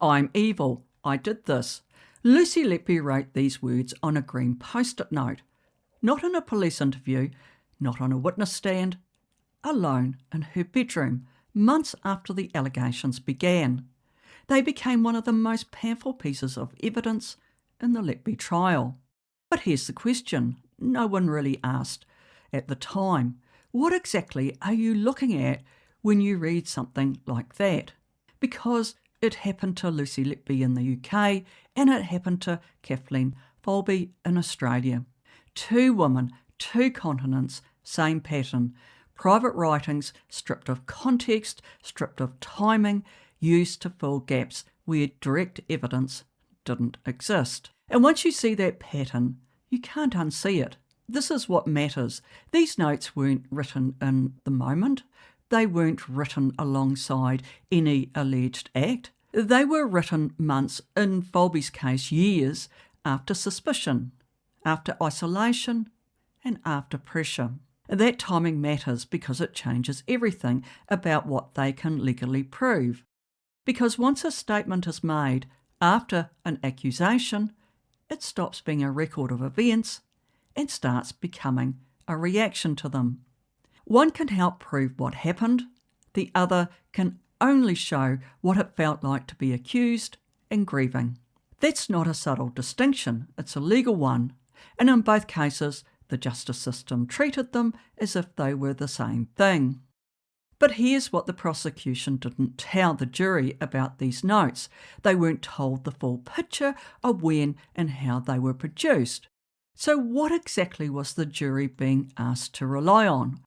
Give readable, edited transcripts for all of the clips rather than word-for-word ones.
I'm evil, I did this. Lucy Letby wrote these words on a green Post-it note. Not in a police interview, not on a witness stand, alone in her bedroom, months after the allegations began. They became one of the most powerful pieces of evidence in the Letby trial. But here's the question no one really asked at the time. What exactly are you looking at when you read something like that? Because it happened to Lucy Letby in the UK and it happened to Kathleen Folbigg in Australia. Two women, two continents, same pattern. Private writings stripped of context, stripped of timing, used to fill gaps where direct evidence didn't exist. And once you see that pattern, you can't unsee it. This is what matters. These notes weren't written in the moment. They weren't written alongside any alleged act. They were written months, in Folbigg's case years, after suspicion, after isolation, and after pressure. That timing matters because it changes everything about what they can legally prove. Because once a statement is made after an accusation, it stops being a record of events and starts becoming a reaction to them. One can help prove what happened, the other can only show what it felt like to be accused and grieving. That's not a subtle distinction, it's a legal one, and in both cases the justice system treated them as if they were the same thing. But here's what the prosecution didn't tell the jury about these notes. They weren't told the full picture of when and how they were produced. So what exactly was the jury being asked to rely on?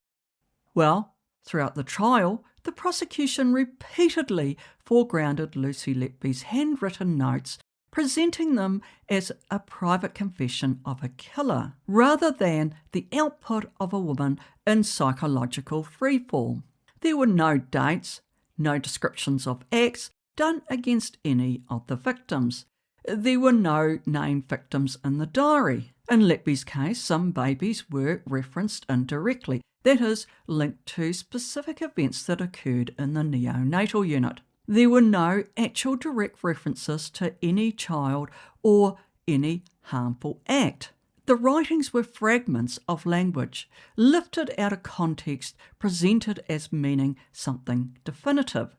Well, throughout the trial, the prosecution repeatedly foregrounded Lucy Letby's handwritten notes, presenting them as a private confession of a killer, rather than the output of a woman in psychological freefall. There were no dates, no descriptions of acts done against any of the victims. There were no named victims in the diary. In Letby's case, some babies were referenced indirectly, that is, linked to specific events that occurred in the neonatal unit. There were no actual direct references to any child or any harmful act. The writings were fragments of language, lifted out of context, presented as meaning something definitive.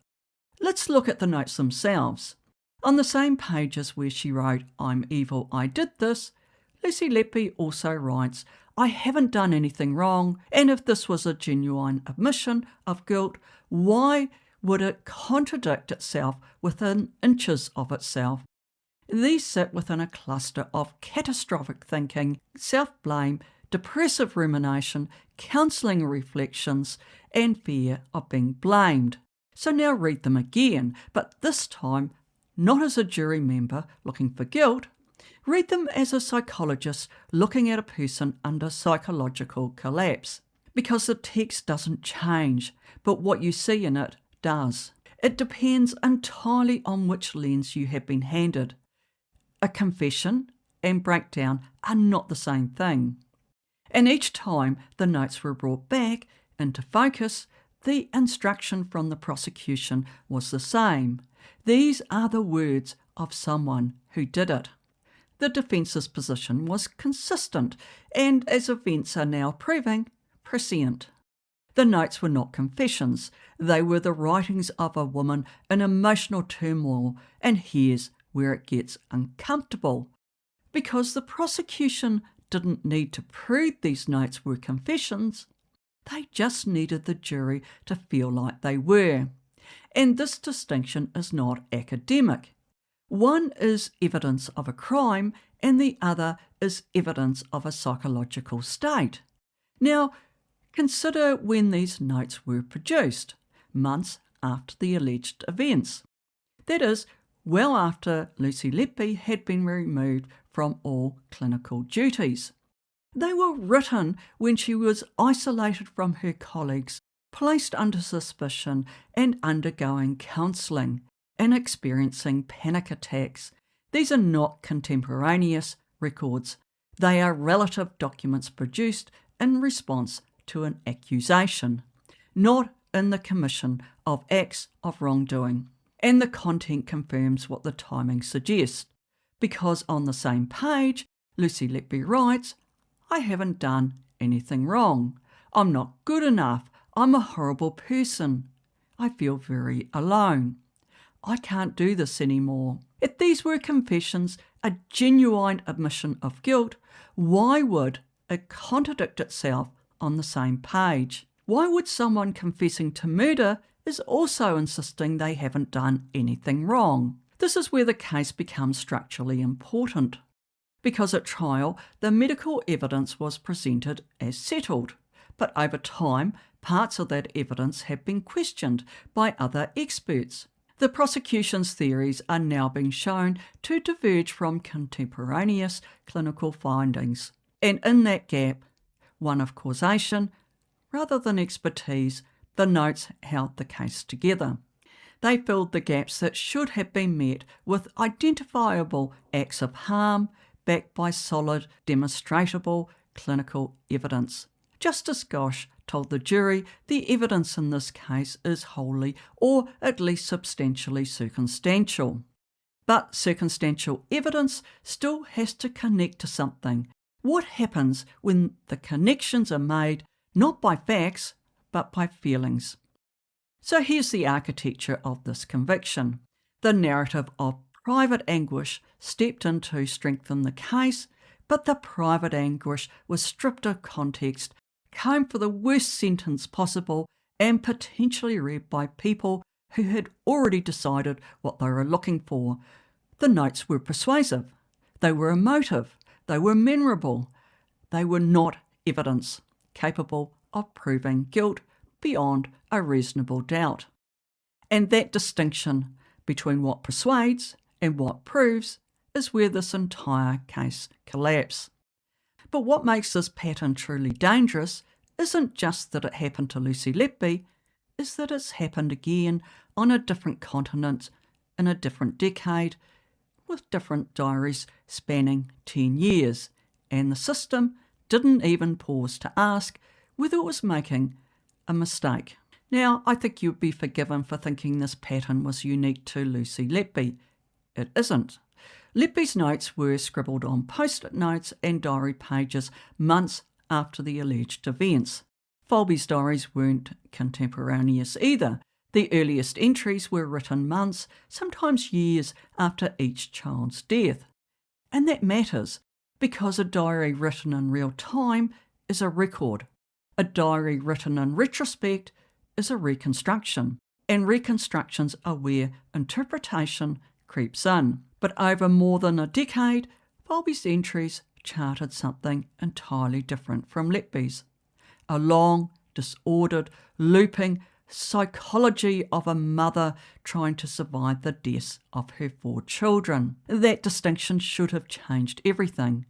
Let's look at the notes themselves. On the same pages where she wrote, "I'm evil, I did this," Lucy Letby also writes, "I haven't done anything wrong, and if this was a genuine admission of guilt, why would it contradict itself within inches of itself?" These sit within a cluster of catastrophic thinking, self-blame, depressive rumination, counselling reflections, and fear of being blamed. So now read them again, but this time not as a jury member looking for guilt. Read them as a psychologist looking at a person under psychological collapse. Because the text doesn't change, but what you see in it does. It depends entirely on which lens you have been handed. A confession and breakdown are not the same thing. And each time the notes were brought back into focus, the instruction from the prosecution was the same. These are the words of someone who did it. The defence's position was consistent and, as events are now proving, prescient. The notes were not confessions. They were the writings of a woman in emotional turmoil, and here's where it gets uncomfortable. Because the prosecution didn't need to prove these notes were confessions, they just needed the jury to feel like they were. And this distinction is not academic. One is evidence of a crime and the other is evidence of a psychological state. Now, consider when these notes were produced, months after the alleged events. That is, well after Lucy Letby had been removed from all clinical duties. They were written when she was isolated from her colleagues, placed under suspicion and undergoing counselling and experiencing panic attacks. These are not contemporaneous records. They are relative documents produced in response to an accusation, not in the commission of acts of wrongdoing. and the content confirms what the timing suggests. Because on the same page, Lucy Letby writes, "I haven't done anything wrong. I'm not good enough. I'm a horrible person. I feel very alone. I can't do this anymore." If these were confessions, a genuine admission of guilt, why would it contradict itself on the same page? Why would someone confessing to murder is also insisting they haven't done anything wrong? This is where the case becomes structurally important, because at trial the medical evidence was presented as settled, but over time parts of that evidence have been questioned by other experts. The prosecution's theories are now being shown to diverge from contemporaneous clinical findings, and in that gap, one of causation rather than expertise, the notes held the case together. They filled the gaps that should have been met with identifiable acts of harm backed by solid, demonstrable clinical evidence. Justice Gosch told the jury the evidence in this case is wholly or at least substantially circumstantial. But circumstantial evidence still has to connect to something. What happens when the connections are made not by facts but by feelings? So here's the architecture of this conviction. The narrative of private anguish stepped in to strengthen the case, but the private anguish was stripped of context, came for the worst sentence possible, and potentially read by people who had already decided what they were looking for. The notes were persuasive, they were emotive, they were memorable, they were not evidence capable of proving guilt beyond a reasonable doubt. And that distinction between what persuades and what proves is where this entire case collapses. But what makes this pattern truly dangerous isn't just that it happened to Lucy Letby, is that it's happened again on a different continent, in a different decade, with different diaries spanning 10 years, and the system didn't even pause to ask whether it was making a mistake. Now, I think you'd be forgiven for thinking this pattern was unique to Lucy Letby. It isn't. Letby's notes were scribbled on post-it notes and diary pages months after the alleged events. Folbigg's diaries weren't contemporaneous either. The earliest entries were written months, sometimes years, after each child's death. And that matters, because a diary written in real time is a record. A diary written in retrospect is a reconstruction, and reconstructions are where interpretation creeps in. But over more than a decade, Folbigg's entries charted something entirely different from Letby's. A long, disordered, looping psychology of a mother trying to survive the deaths of her 4 children. That distinction should have changed everything,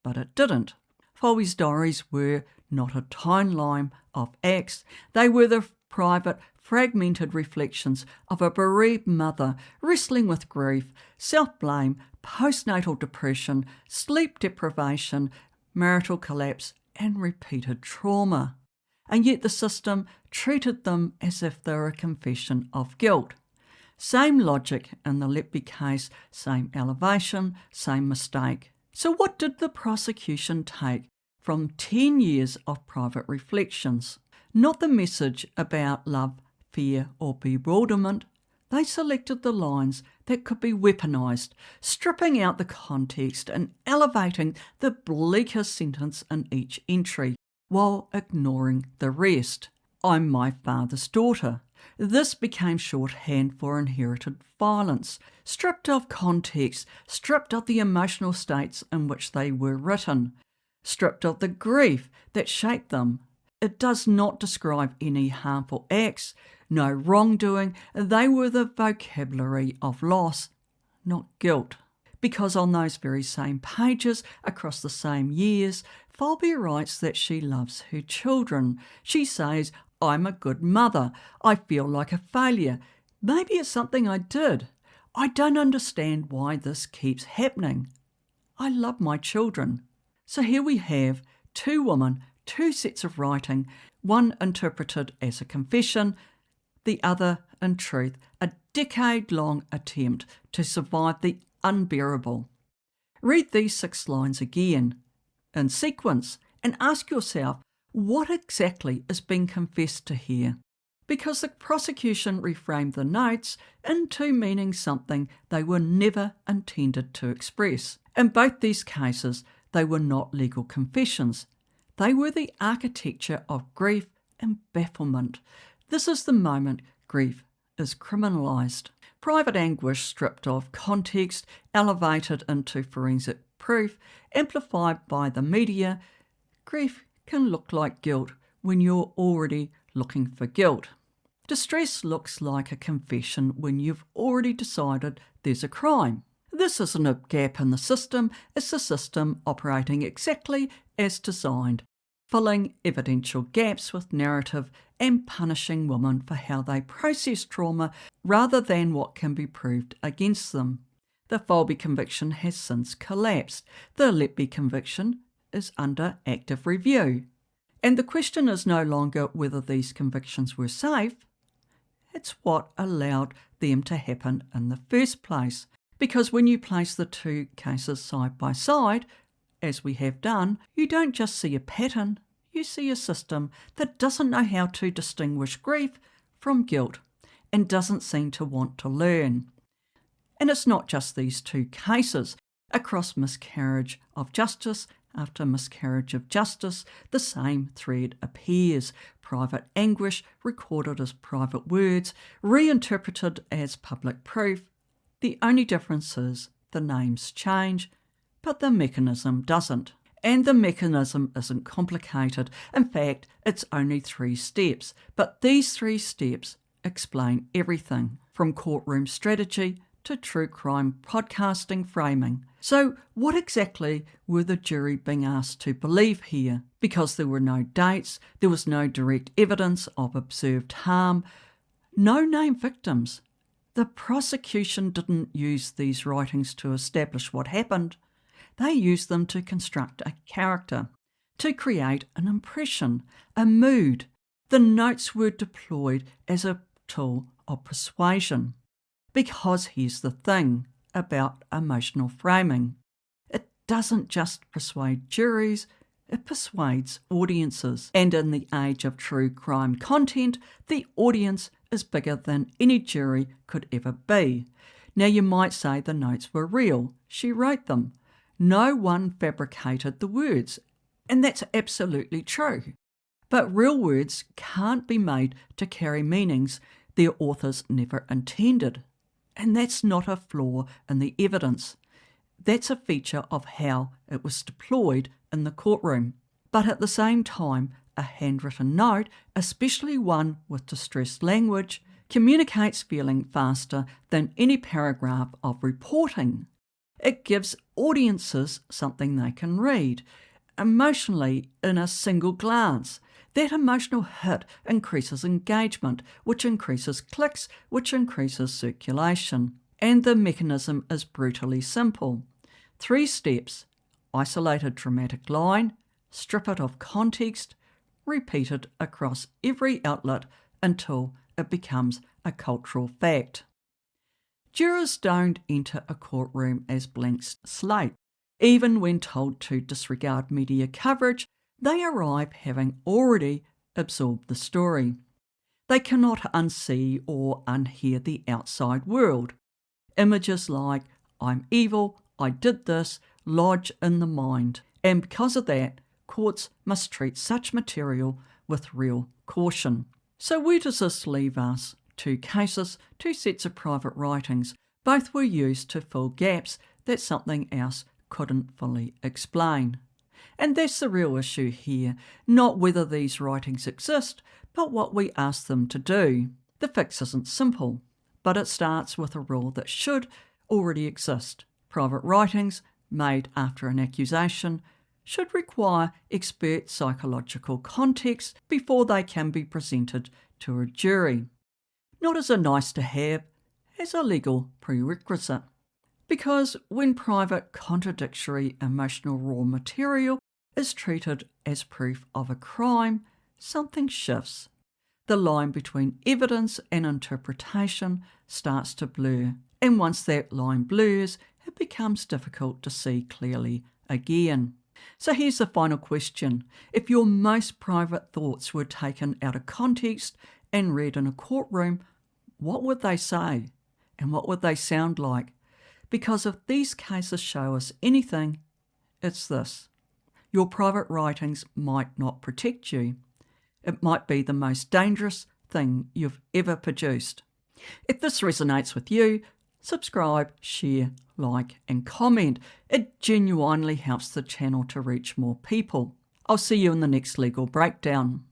but it didn't. Folbigg's diaries were not a timeline of acts. They were the private, fragmented reflections of a bereaved mother wrestling with grief, self-blame, postnatal depression, sleep deprivation, marital collapse, and repeated trauma. And yet the system treated them as if they were a confession of guilt. Same logic in the Letby case, same elevation, same mistake. So what did the prosecution take from 10 years of private reflections? Not the message about love, fear, or bewilderment. They selected the lines that could be weaponised, stripping out the context and elevating the bleaker sentence in each entry, while ignoring the rest. I'm my father's daughter. This became shorthand for inherited violence, stripped of context, stripped of the emotional states in which they were written, stripped of the grief that shaped them. It does not describe any harmful acts, no wrongdoing. They were the vocabulary of loss, not guilt. Because on those very same pages, across the same years, Folbigg writes that she loves her children. She says, "I'm a good mother. I feel like a failure. Maybe it's something I did. I don't understand why this keeps happening. I love my children." So here we have 2 women, 2 sets of writing, one interpreted as a confession, the other, in truth, a decade-long attempt to survive the unbearable. Read these 6 lines again, in sequence, and ask yourself what exactly is being confessed to here. Because the prosecution reframed the notes into meaning something they were never intended to express. In both these cases, they were not legal confessions. They were the architecture of grief and bafflement. This is the moment grief is criminalised. Private anguish stripped of context, elevated into forensic proof, amplified by the media. Grief can look like guilt when you're already looking for guilt. Distress looks like a confession when you've already decided there's a crime. This isn't a gap in the system, it's the system operating exactly as designed, filling evidential gaps with narrative and punishing women for how they process trauma rather than what can be proved against them. The Folbigg conviction has since collapsed. The Letby conviction is under active review. And the question is no longer whether these convictions were safe, it's what allowed them to happen in the first place. Because when you place the 2 cases side by side, as we have done, you don't just see a pattern, you see a system that doesn't know how to distinguish grief from guilt and doesn't seem to want to learn. And it's not just these 2 cases. Across miscarriage of justice after miscarriage of justice, the same thread appears. Private anguish recorded as private words, reinterpreted as public proof. The only difference is the names change, but the mechanism doesn't. And the mechanism isn't complicated. In fact, it's only 3 steps. But these 3 steps explain everything, from courtroom strategy to true crime podcasting framing. So what exactly were the jury being asked to believe here? Because there were no dates, there was no direct evidence of observed harm, no named victims. The prosecution didn't use these writings to establish what happened. They used them to construct a character, to create an impression, a mood. The notes were deployed as a tool of persuasion. Because here's the thing about emotional framing. It doesn't just persuade juries, it persuades audiences. And in the age of true crime content, the audience is bigger than any jury could ever be. Now you might say the notes were real. She wrote them. No one fabricated the words. And that's absolutely true. But real words can't be made to carry meanings their authors never intended. And that's not a flaw in the evidence. That's a feature of how it was deployed in the courtroom. But at the same time, a handwritten note, especially one with distressed language, communicates feeling faster than any paragraph of reporting. It gives audiences something they can read, emotionally in a single glance. That emotional hit increases engagement, which increases clicks, which increases circulation. And the mechanism is brutally simple. 3 steps: isolated dramatic line, strip it of context, repeat it across every outlet until it becomes a cultural fact. Jurors don't enter a courtroom as blank slate. Even when told to disregard media coverage, they arrive having already absorbed the story. They cannot unsee or unhear the outside world. Images like, I'm evil, I did this, lodge in the mind. And because of that, courts must treat such material with real caution. So where does this leave us? 2 cases, 2 sets of private writings. Both were used to fill gaps that something else couldn't fully explain. And that's the real issue here, not whether these writings exist, but what we ask them to do. The fix isn't simple, but it starts with a rule that should already exist. Private writings made after an accusation should require expert psychological context before they can be presented to a jury. Not as a nice to have, as a legal prerequisite. Because when private, contradictory, emotional raw material is treated as proof of a crime, something shifts. The line between evidence and interpretation starts to blur, and once that line blurs, it becomes difficult to see clearly again. So here's the final question. If your most private thoughts were taken out of context and read in a courtroom, what would they say? And what would they sound like? Because if these cases show us anything, it's this. Your private writings might not protect you. It might be the most dangerous thing you've ever produced. If this resonates with you, subscribe, share, like, and comment. It genuinely helps the channel to reach more people. I'll see you in the next legal breakdown.